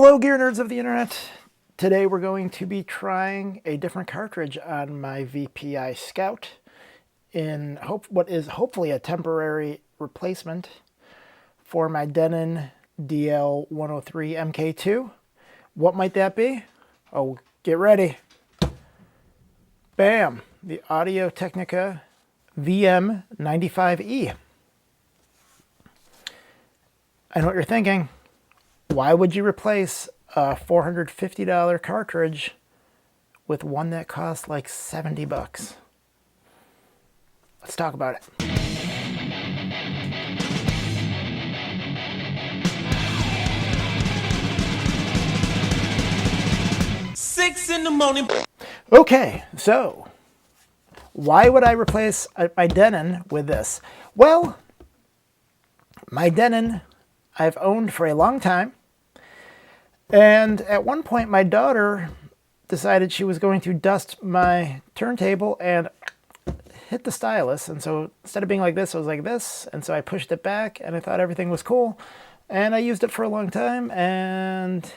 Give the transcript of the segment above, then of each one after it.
Hello, gear nerds of the internet. Today we're going to be trying a different cartridge on my VPI Scout in what is hopefully a temporary replacement for my Denon DL103 MK2. What might that be? Oh, get ready. Bam! The AUDIO-TECHNIca VM95E. I know what you're thinking. Why would you replace a $450 cartridge with one that costs like 70 bucks? Let's talk about it. Six in the morning. Okay, so why would I replace my Denon with this? Well, my Denon I've owned for a long time. And at one point, my daughter decided she was going to dust my turntable and hit the stylus. And so instead of being like this, it was like this. And so I pushed it back and I thought everything was cool. And I used it for a long time. And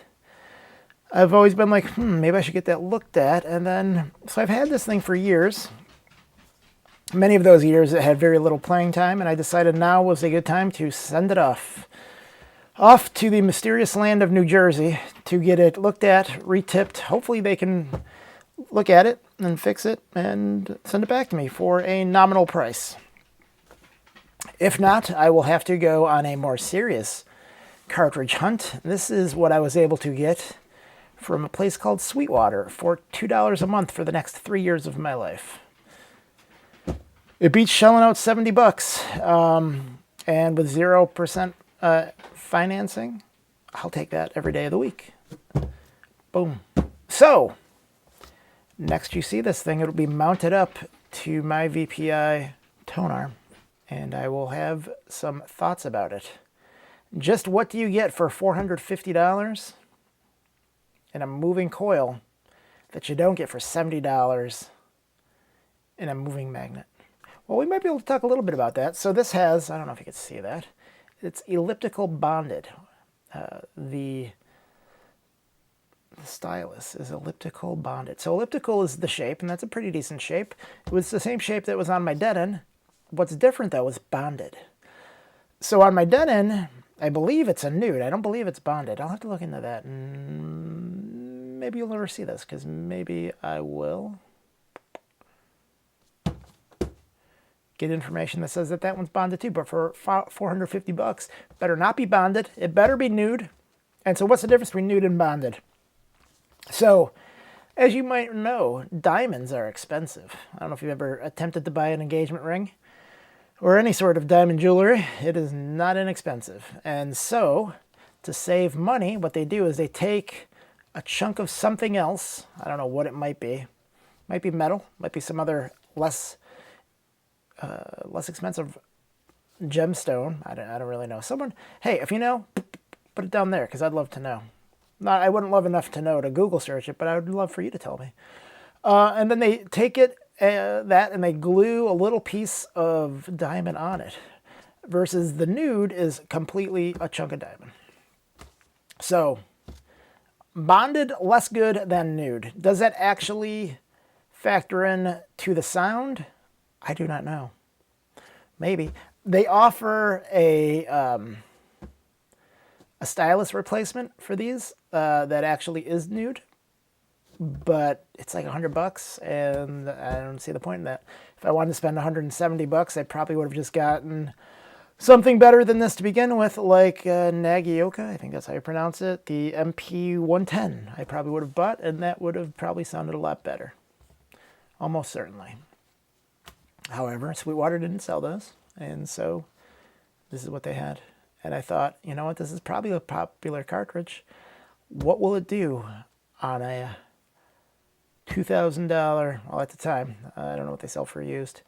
I've always been like, maybe I should get that looked at. And then, so I've had this thing for years. Many of those years it had very little playing time. And I decided now was a good time to send it off to the mysterious land of New Jersey to get it looked at, retipped. Hopefully they can look at it and fix it and send it back to me for a nominal price. If not, I will have to go on a more serious cartridge hunt. This is what I was able to get from a place called Sweetwater for $2 a month for the next 3 years of my life. It beats shelling out 70 bucks, and with 0% financing, I'll take that every day of the week. Boom. So, next you see this thing, it'll be mounted up to my VPI tone arm, and I will have some thoughts about it. Just what do you get for $450 in a moving coil that you don't get for $70 in a moving magnet? Well, we might be able to talk a little bit about that. So this has, I don't know if you can see that, it's elliptical bonded. The stylus is elliptical bonded. So elliptical is the shape, and that's a pretty decent shape. It was the same shape that was on my Denon. What's different, though, is bonded. So on my Denon, I believe it's a nude. I don't believe it's bonded. I'll have to look into that. And maybe you'll never see this, because maybe I will get information that says that that one's bonded too, but for 450 bucks, better not be bonded. It better be nude. And so what's the difference between nude and bonded? So, as you might know, diamonds are expensive. I don't know if you've ever attempted to buy an engagement ring or any sort of diamond jewelry. It is not inexpensive. And so, to save money, what they do is they take a chunk of something else. I don't know what it might be. Might be metal, might be some other less expensive gemstone. I don't really know. Someone, hey, if you know, put it down there, because I'd love to know. Not, I wouldn't love enough to know to Google search it, but I would love for you to tell me. And then they take it, that, and they glue a little piece of diamond on it, versus the nude is completely a chunk of diamond. So, bonded, less good than nude. Does that actually factor in to the sound? I do not know. Maybe. They offer a stylus replacement for these that actually is nude, but it's like 100 bucks, and I don't see the point in that. If I wanted to spend 170 bucks, I probably would have just gotten something better than this to begin with, like Nagioka, I think that's how you pronounce it, the MP110 I probably would have bought, and that would have probably sounded a lot better. Almost certainly. However, Sweetwater didn't sell those, and so this is what they had. And I thought, you know what, this is probably a popular cartridge. What will it do on a $2,000, well, at the time, I don't know what they sell for used,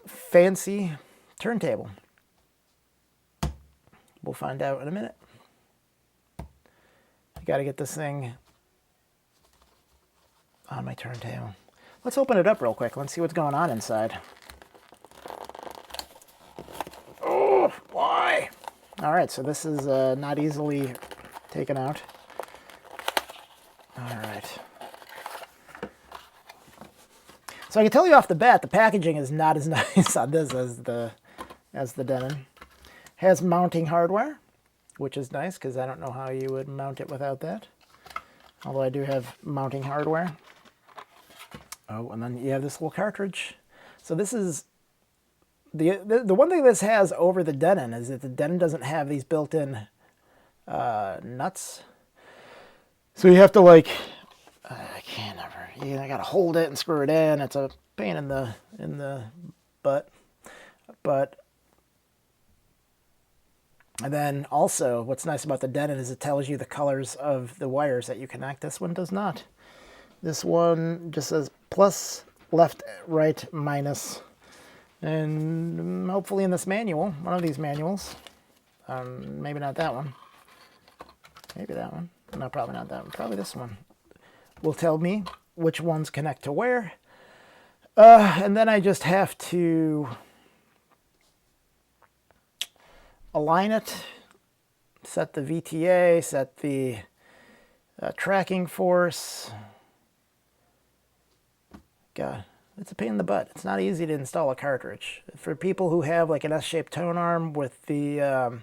fancy turntable? We'll find out in a minute. I got to get this thing on my turntable. Let's open it up real quick. Let's see what's going on inside. Oh, why? All right, so this is not easily taken out. All right. So I can tell you off the bat, the packaging is not as nice on this as the Denon. Has mounting hardware, which is nice because I don't know how you would mount it without that. Although I do have mounting hardware. Oh, and then you have this little cartridge. So this is the one thing this has over the Denon is that the Denon doesn't have these built-in nuts. So you have to like, I can't ever. I gotta hold it and screw it in. It's a pain in the butt. But and then also, what's nice about the Denon is it tells you the colors of the wires that you connect. This one does not. This one just says plus, left, right, minus. And hopefully in this manual, one of these manuals, maybe not that one, maybe that one, no, probably not that one, probably this one, will tell me which ones connect to where. And then I just have to align it, set the VTA, set the tracking force. God, it's a pain in the butt. It's not easy to install a cartridge. For people who have like an S-shaped tone arm with the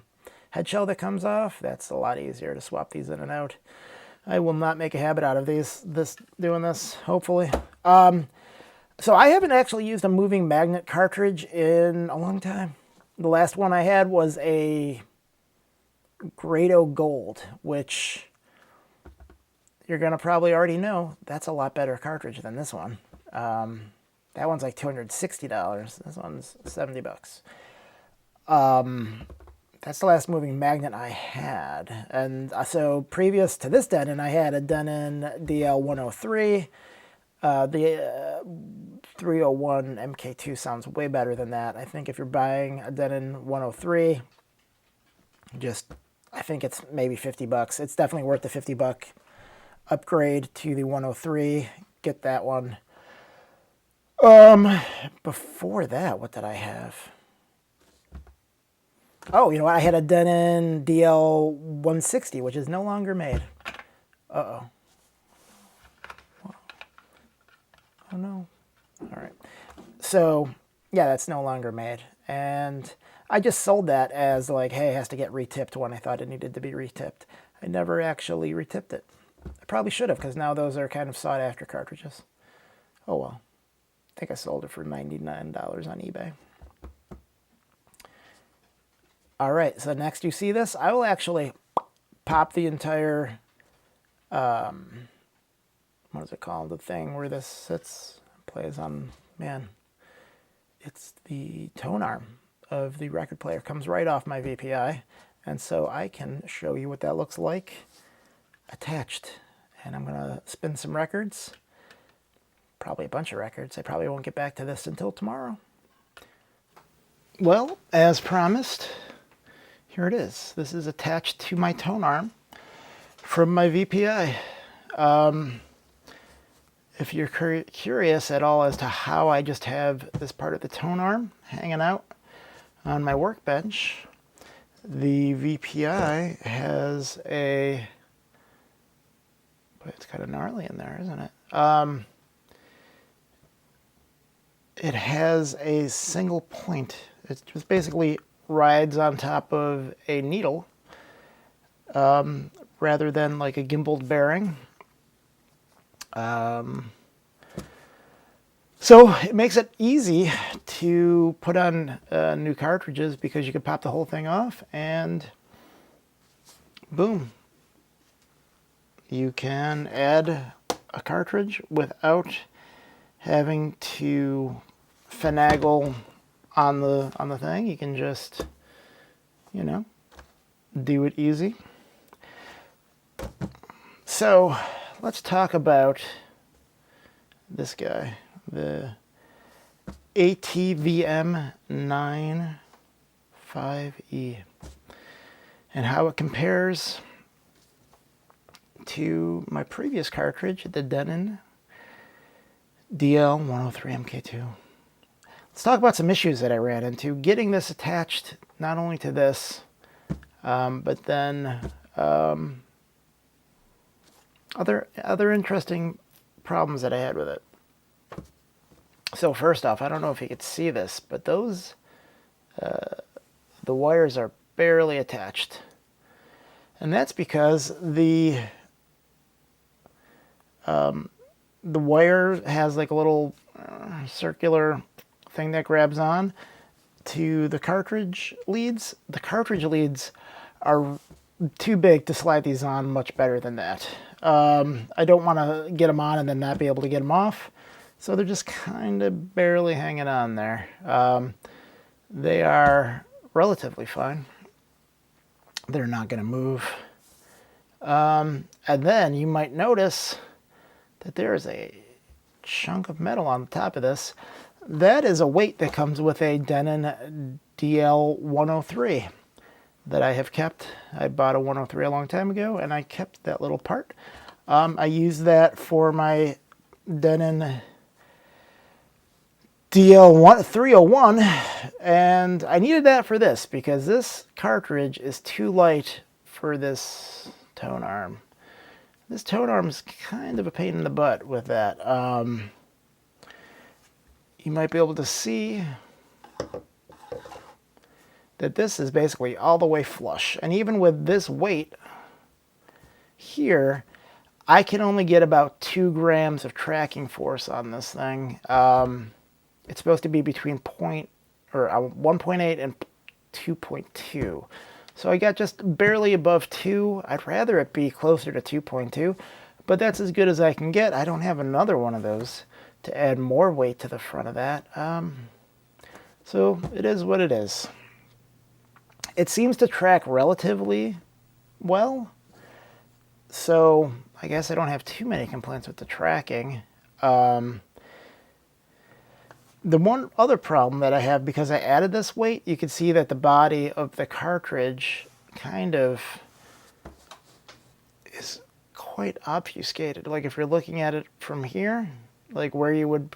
head shell that comes off, that's a lot easier to swap these in and out. I will not make a habit out of doing this, hopefully. So I haven't actually used a moving magnet cartridge in a long time. The last one I had was a Grado Gold, which you're going to probably already know that's a lot better cartridge than this one. That one's like $260. This one's $70. That's the last moving magnet I had. And so previous to this Denon, I had a Denon DL103. The 301 MK2 sounds way better than that. I think if you're buying a Denon 103, I think it's maybe $50. It's definitely worth the $50 upgrade to the 103. Get that one. Before that, what did I have? Oh, you know what? I had a Denon DL160, which is no longer made. Uh-oh. Oh, no. All right. So, yeah, that's no longer made. And I just sold that as like, hey, it has to get retipped when I thought it needed to be retipped. I never actually retipped it. I probably should have, because now those are kind of sought-after cartridges. Oh, well. I think I sold it for $99 on eBay. All right, so next you see this, I will actually pop the entire, what is it called, the thing where this sits, plays on, man, it's the tone arm of the record player. Comes right off my VPI, and so I can show you what that looks like attached. And I'm going to spin some records, probably a bunch of records. I probably won't get back to this until tomorrow. Well, as promised, here it is. This is attached to my tone arm from my VPI. If you're curious at all as to how I just have this part of the tone arm hanging out on my workbench, the VPI has a, but it's kind of gnarly in there, isn't it? It has a single point. It just basically rides on top of a needle rather than like a gimbaled bearing. So it makes it easy to put on new cartridges because you can pop the whole thing off and boom. You can add a cartridge without having to finagle on the thing. You can just, you know, do it easy. So let's talk about this guy, the AT-VM95E, and how it compares to my previous cartridge, the Denon DL103MK2. Let's talk about some issues that I ran into getting this attached not only to this, but then Other interesting problems that I had with it. So first off, I don't know if you could see this, but those the wires are barely attached, and that's because the wire has like a little circular thing that grabs on to the cartridge leads. The cartridge leads are too big to slide these on much better than that. I don't want to get them on and then not be able to get them off, so they're just kind of barely hanging on there. They are relatively fine. They're not going to move. And then you might notice that there is a chunk of metal on the top of this. That is a weight that comes with a Denon DL103 that I have kept. I bought a 103 a long time ago, and I kept that little part. I used that for my Denon DL301, and I needed that for this because this cartridge is too light for this tone arm. This tone arm is kind of a pain in the butt with that. You might be able to see that this is basically all the way flush. And even with this weight here, I can only get about 2 grams of tracking force on this thing. It's supposed to be between 1.8 and 2.2. So I got just barely above 2. I'd rather it be closer to 2.2, but that's as good as I can get. I don't have another one of those to add more weight to the front of that. So it is what it is. It seems to track relatively well, so I guess I don't have too many complaints with the tracking. The one other problem that I have, because I added this weight, you can see that the body of the cartridge kind of is quite obfuscated. Like if you're looking at it from here, like where you would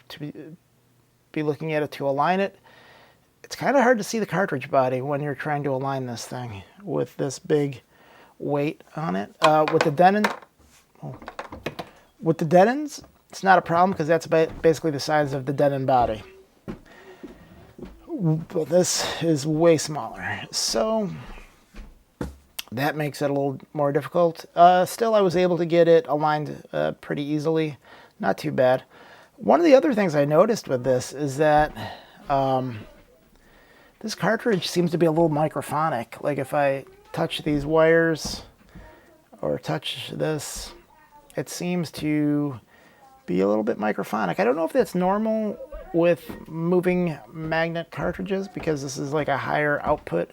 be looking at it to align it, it's kind of hard to see the cartridge body when you're trying to align this thing with this big weight on it. With the Denons, it's not a problem because that's basically the size of the Denon body. But this is way smaller, so that makes it a little more difficult. Still, I was able to get it aligned pretty easily. Not too bad. One of the other things I noticed with this is that this cartridge seems to be a little microphonic. Like if I touch these wires or touch this, it seems to be a little bit microphonic. I don't know if that's normal with moving magnet cartridges, because this is like a higher output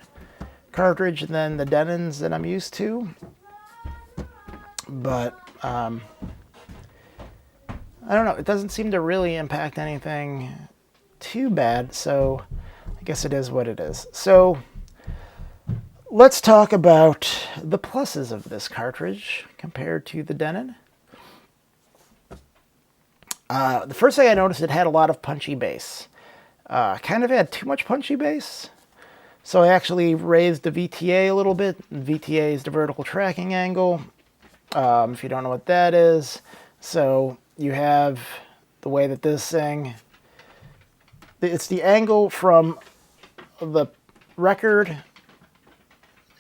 cartridge than the Denons that I'm used to. But I don't know, it doesn't seem to really impact anything too bad, so I guess it is what it is. So let's talk about the pluses of this cartridge compared to the Denon. The first thing I noticed, it had a lot of punchy bass. Kind of had too much punchy bass. So I actually raised the VTA a little bit. VTA is the vertical tracking angle, if you don't know what that is. So you have the way that this thing, it's the angle from the record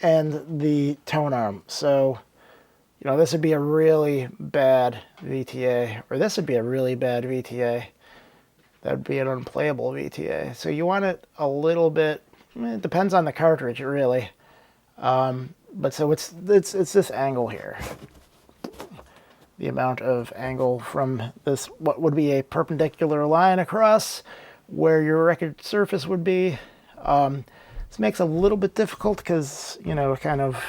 and the tone arm. So, you know, this would be a really bad VTA, or this would be a really bad VTA. That would be an unplayable VTA. So you want it a little bit, it depends on the cartridge, really. But so it's this angle here. The amount of angle from this, what would be a perpendicular line across where your record surface would be. This makes it a little bit difficult because, you know, it kind of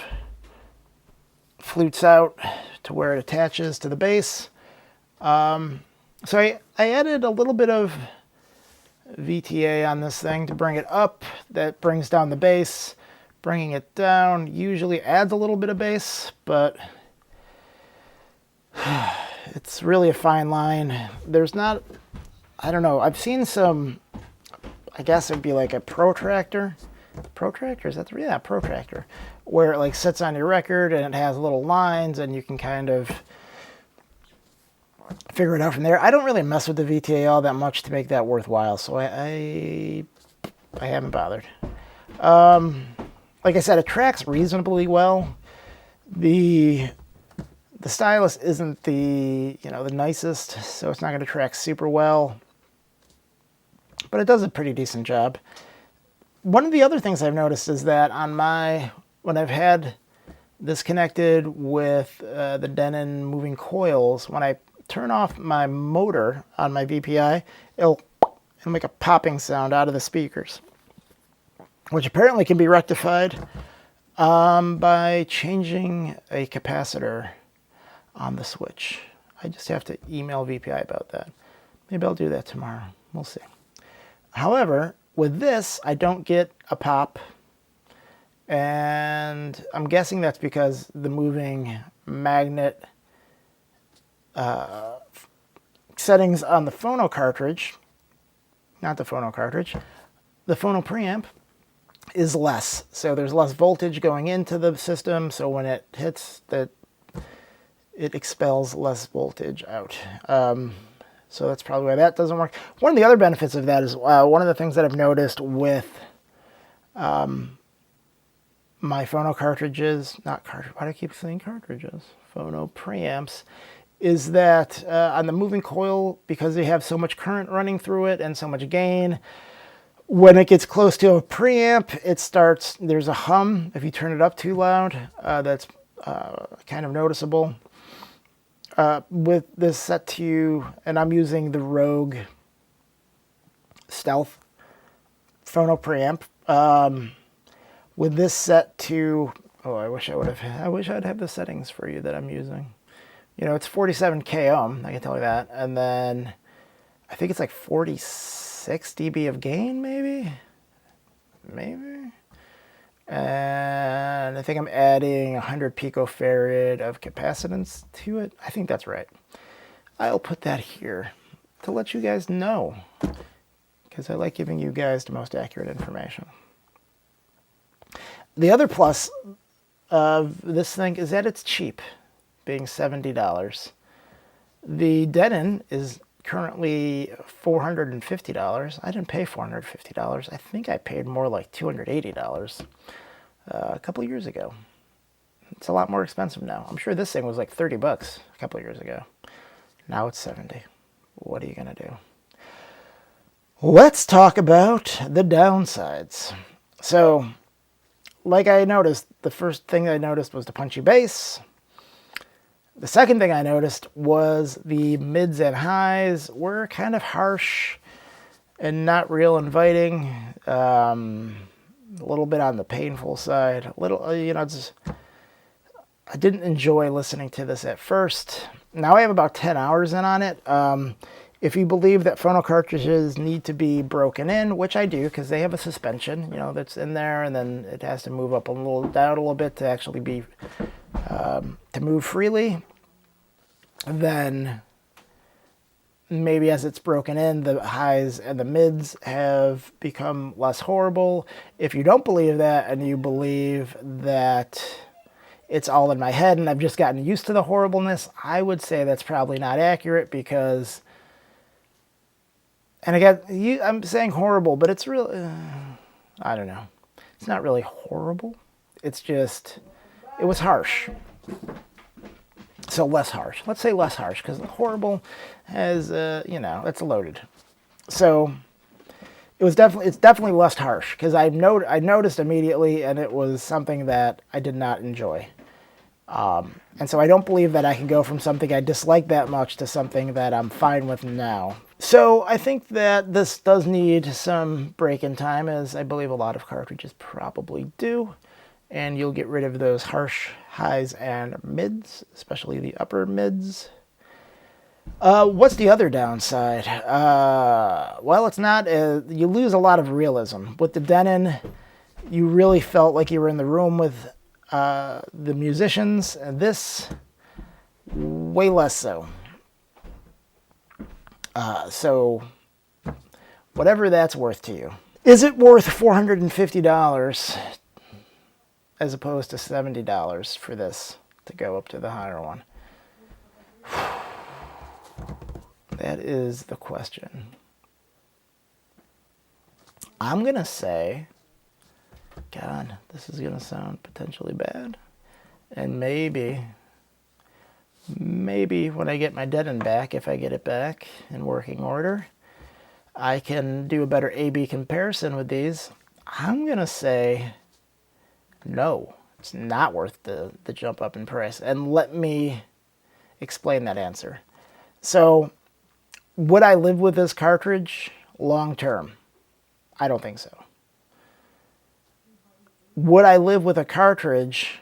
flutes out to where it attaches to the bass. So I added a little bit of VTA on this thing to bring it up. That brings down the bass. Bringing it down usually adds a little bit of bass, but it's really a fine line. There's not, I don't know, I've seen some, I guess it'd be like a protractor. Protractor, is that the, yeah, protractor, where it like sits on your record and it has little lines and you can kind of figure it out from there. I don't really mess with the VTA all that much to make that worthwhile, so I haven't bothered. Like I said, it tracks reasonably well. The stylus isn't the nicest, so it's not going to track super well, but it does a pretty decent job. One of the other things I've noticed is that when I've had this connected with the Denon moving coils, when I turn off my motor on my VPI, it'll make a popping sound out of the speakers, which apparently can be rectified by changing a capacitor on the switch. I just have to email VPI about that. Maybe I'll do that tomorrow. We'll see. However, with this, I don't get a pop, and I'm guessing that's because the moving magnet settings on the Phono cartridge, not the Phono cartridge, the Phono preamp is less. So there's less voltage going into the system, so when it hits that, it expels less voltage out. So that's probably why that doesn't work. One of the other benefits of that is one of the things that I've noticed with my Phono cartridges, not cartridge, why do I keep saying cartridges? Phono preamps, is that on the moving coil, because they have so much current running through it and so much gain, when it gets close to a preamp, there's a hum. If you turn it up too loud, that's kind of noticeable. With this set to, and I'm using the Rogue Stealth Phono preamp. With this set to, I wish I'd have the settings for you that I'm using. It's 47k ohm, I can tell you that. And then I think it's like 46 dB of gain, maybe. And I think I'm adding 100 picofarad of capacitance to it. I think that's right. I'll put that here to let you guys know, because I like giving you guys the most accurate information. The other plus of this thing is that it's cheap, being $70. The Denon is currently $450. I didn't pay $450. I think I paid more like $280 a couple of years ago. It's a lot more expensive now. I'm sure this thing was like $30 a couple of years ago. Now it's $70. What are you gonna do? Let's talk about the downsides. So, like I noticed, the first thing I noticed was the punchy bass. The second thing I noticed was the mids and highs were kind of harsh and not real inviting. A little bit on the painful side. A little, I didn't enjoy listening to this at first. Now I have about 10 hours in on it. If you believe that Phono cartridges need to be broken in, which I do, because they have a suspension, that's in there, and then it has to move up down a little bit to actually be, to move freely, then maybe as it's broken in, the highs and the mids have become less horrible. If you don't believe that, and you believe that it's all in my head and I've just gotten used to the horribleness, I would say that's probably not accurate, because, and again, I'm saying horrible, but it's really, I don't know. It's not really horrible. It's just, it was harsh. So less harsh. Let's say less harsh, because horrible has, that's loaded. So it's definitely less harsh, because I noticed immediately, and it was something that I did not enjoy. And so I don't believe that I can go from something I dislike that much to something that I'm fine with now. So I think that this does need some break-in time, as I believe a lot of cartridges probably do. And you'll get rid of those harsh highs and mids, especially the upper mids. What's the other downside? Well, it's not, you lose a lot of realism. With the Denon, you really felt like you were in the room with the musicians, and this, way less so. So, whatever that's worth to you. Is it worth $450 as opposed to $70 for this to go up to the higher one? That is the question. I'm going to say, God, this is going to sound potentially bad. And maybe when I get my Denon back, if I get it back in working order, I can do a better A-B comparison with these. I'm going to say no. It's not worth the jump up in price. And let me explain that answer. So, would I live with this cartridge long term? I don't think so. Would I live with a cartridge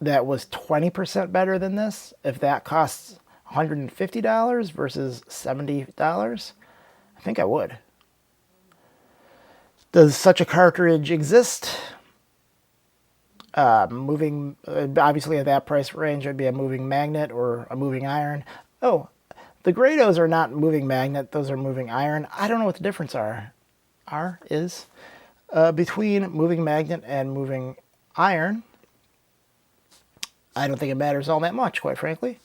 that was 20% better than this if that costs $150 versus $70? I think I would. Does such a cartridge exist? Obviously at that price range, it would be a moving magnet or a moving iron. Oh, the Grados are not moving magnet; those are moving iron. I don't know what the difference is between moving magnet and moving iron. I don't think it matters all that much, quite frankly.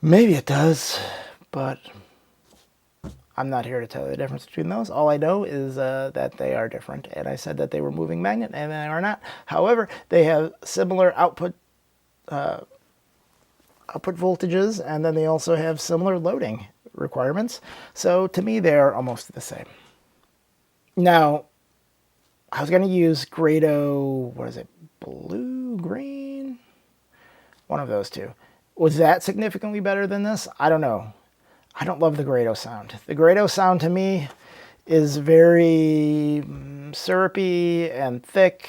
Maybe it does, but I'm not here to tell you the difference between those. All I know is that they are different, and I said that they were moving magnet, and they are not. However, they have similar output voltages, and then they also have similar loading requirements. So to me, they are almost the same. Now, I was going to use Grado, what is it, blue, green? One of those two. Was that significantly better than this? I don't know. I don't love the Grado sound. The Grado sound to me is very syrupy and thick,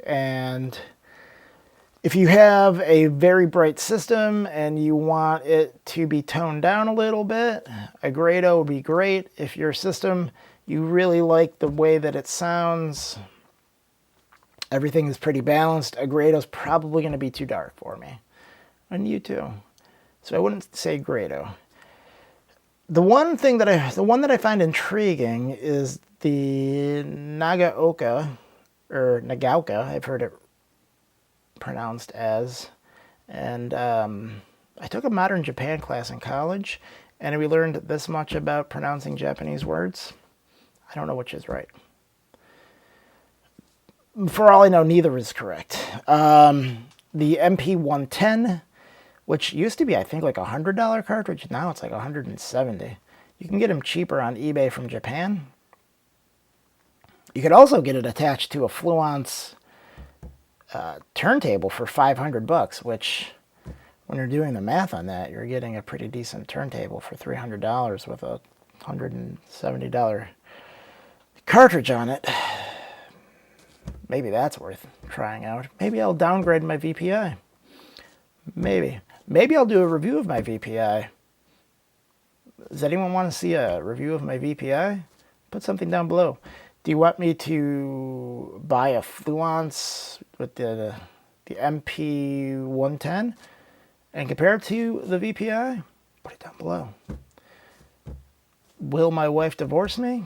and if you have a very bright system and you want it to be toned down a little bit, a Grado would be great. If your system, you really like the way that it sounds, everything is pretty balanced, a Grado's probably going to be too dark for me. And you too. So I wouldn't say Grado. The one that I find intriguing is the Nagaoka, or Nagaoka, I've heard it pronounced as. And I took a modern Japan class in college, and we learned this much about pronouncing Japanese words. I don't know which is right. For all I know, neither is correct. The MP110, which used to be, I think, like a $100 cartridge. Now it's like $170. You can get them cheaper on eBay from Japan. You could also get it attached to a Fluence turntable for $500, which, when you're doing the math on that, you're getting a pretty decent turntable for $300 with a $170 cartridge on it. Maybe that's worth trying out. Maybe I'll downgrade my VPI. Maybe I'll do a review of my VPI. Does anyone want to see a review of my VPI? Put something down below. Do you want me to buy a Fluence with the MP110 and compare it to the VPI? Put it down below. Will my wife divorce me?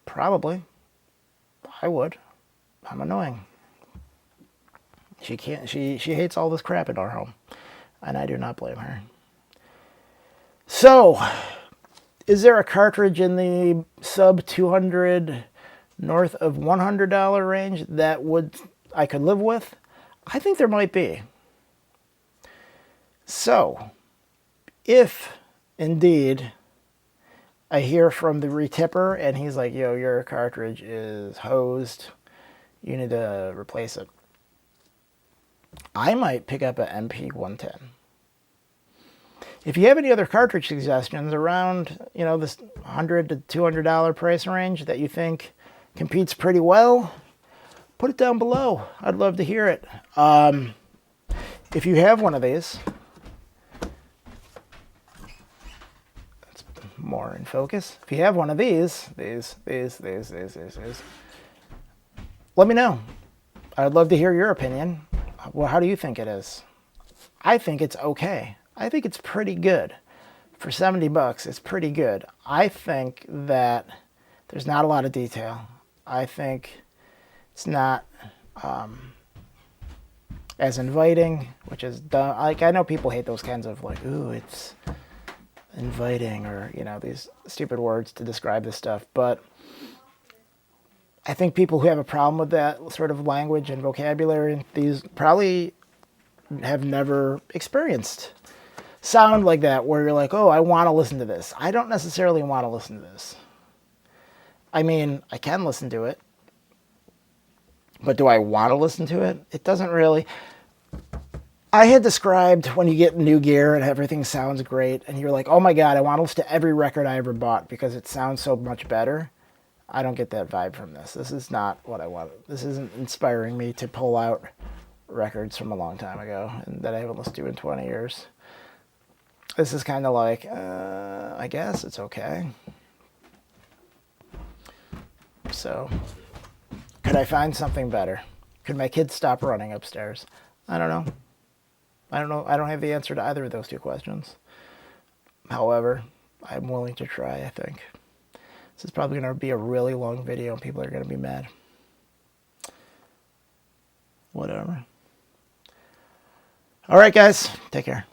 Probably. I would. I'm annoying. She hates all this crap in our home, and I do not blame her. So, is there a cartridge in the sub $200, north of $100 range that I could live with? I think there might be. So, if indeed I hear from the retipper and he's like, yo, your cartridge is hosed, you need to replace it, I might pick up an MP110. If you have any other cartridge suggestions around, this $100 to $200 price range that you think competes pretty well, put it down below. I'd love to hear it. If you have one of these, that's more in focus. If you have one of these, let me know. I'd love to hear your opinion. Well, how do you think it is? I think it's okay. I think it's pretty good. For $70, it's pretty good. I think that there's not a lot of detail. I think it's not as inviting, which is dumb. Like, I know people hate those kinds of like, ooh, it's inviting, or, you know, these stupid words to describe this stuff. But I think people who have a problem with that sort of language and vocabulary, these probably have never experienced sound like that, where you're like, oh, I want to listen to this. I don't necessarily want to listen to this. I mean, I can listen to it, but do I want to listen to it? It doesn't really. I had described when you get new gear and everything sounds great, and you're like, oh my God, I want to listen to every record I ever bought because it sounds so much better. I don't get that vibe from this. This is not what I want. This isn't inspiring me to pull out records from a long time ago and that I haven't listened to in 20 years. This is kind of like, I guess it's okay. So, could I find something better? Could my kids stop running upstairs? I don't know. I don't have the answer to either of those two questions. However, I'm willing to try, I think. This is probably going to be a really long video and people are going to be mad. Whatever. All right, guys. Take care.